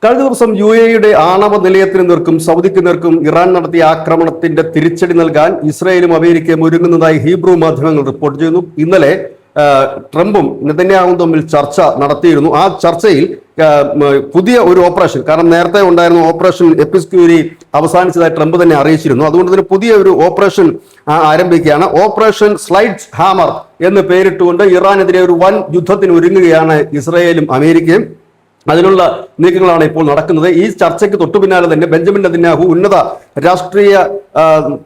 കഴിഞ്ഞ ദിവസം UAE ആണവ നിലയത്തിന് നേർക്കും സൗദിക്ക് നേർക്കും ഇറാൻ നടത്തിയ ആക്രമണത്തിന്റെ തിരിച്ചടി നൽകാൻ ഇസ്രായേലും അമേരിക്കയും ഒരുങ്ങുന്നതായി ഹീബ്രു മാധ്യമങ്ങൾ റിപ്പോർട്ട് ചെയ്യുന്നു. ഇന്നലെ ട്രംപും നെതന്യാഹുവും തമ്മിൽ ചർച്ച നടത്തിയിരുന്നു. ആ ചർച്ചയിൽ പുതിയ ഒരു ഓപ്പറേഷൻ, കാരണം നേരത്തെ ഉണ്ടായിരുന്ന ഓപ്പറേഷൻ എപ്പിസ്ക്യൂരി അവസാനിച്ചതായി ട്രംപ് തന്നെ അറിയിച്ചിരുന്നു. അതുകൊണ്ട് തന്നെ പുതിയ ഒരു ഓപ്പറേഷൻ ആരംഭിക്കുകയാണ്. ഓപ്പറേഷൻ സ്ലൈഡ് ഹാമർ എന്ന് പേരിട്ടുകൊണ്ട് ഇറാനെതിരെ ഒരു വൻ യുദ്ധത്തിന് ഒരുങ്ങുകയാണ് ഇസ്രായേലും അമേരിക്കയും. അതിനുള്ള നീക്കങ്ങളാണ് ഇപ്പോൾ നടക്കുന്നത്. ഈ ചർച്ചയ്ക്ക് തൊട്ടു പിന്നാലെ തന്നെ ബെഞ്ചമിൻ നെതന്യാഹു ഉന്നത രാഷ്ട്രീയ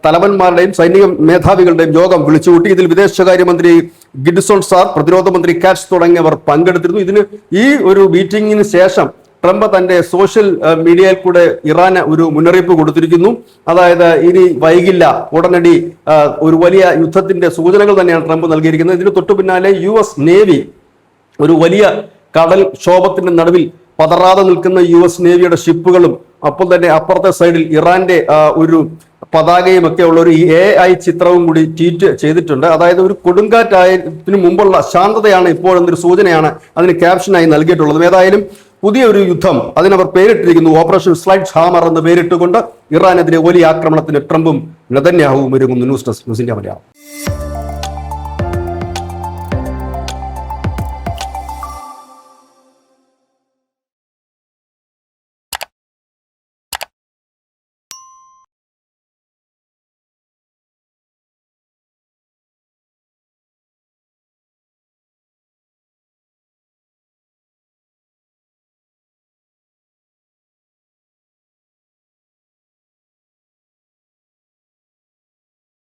തലവന്മാരുടെയും സൈനിക മേധാവികളുടെയും യോഗം വിളിച്ചുകൂട്ടി. ഇതിൽ വിദേശകാര്യമന്ത്രി ഗിഡ്സോൺ സാർ, പ്രതിരോധ മന്ത്രി കാറ്റ്സ് തുടങ്ങിയവർ പങ്കെടുത്തിരുന്നു. ഈ ഒരു മീറ്റിംഗിന് ശേഷം ട്രംപ് തന്റെ സോഷ്യൽ മീഡിയയിൽ കൂടെ ഇറാന് ഒരു മുന്നറിയിപ്പ് കൊടുത്തിരിക്കുന്നു. അതായത് ഇനി വൈകില്ല, ഉടനടി ഒരു വലിയ യുദ്ധത്തിന്റെ സൂചനകൾ തന്നെയാണ് ട്രംപ് നൽകിയിരിക്കുന്നത്. ഇതിന് തൊട്ടു പിന്നാലെ US നേവി ഒരു വലിയ കടൽ ക്ഷോഭത്തിന്റെ നടുവിൽ പതറാതെ നിൽക്കുന്ന US നേവിയുടെ ഷിപ്പുകളും അപ്പോൾ തന്നെ അപ്പുറത്തെ സൈഡിൽ ഇറാന്റെ ഒരു പതാകയും ഒക്കെ ഉള്ള ഒരു AI ചിത്രവും കൂടി ട്വീറ്റ് ചെയ്തിട്ടുണ്ട്. അതായത് ഒരു കൊടുങ്കാറ്റായതിനു മുമ്പുള്ള ശാന്തതയാണ് ഇപ്പോഴെന്നൊരു സൂചനയാണ് അതിന് ക്യാപ്ഷനായി നൽകിയിട്ടുള്ളത്. ഏതായാലും പുതിയൊരു യുദ്ധം, അതിനവർ പേരിട്ടിരിക്കുന്നു ഓപ്പറേഷൻ സ്ലൈഡ് ഹാമർ എന്ന് പേരിട്ടുകൊണ്ട് ഇറാനെതിരെ വലിയ ആക്രമണത്തിന് ട്രംപും നെതന്യാഹുവും ഒരുങ്ങുന്നു. News desk, news India Malayalam.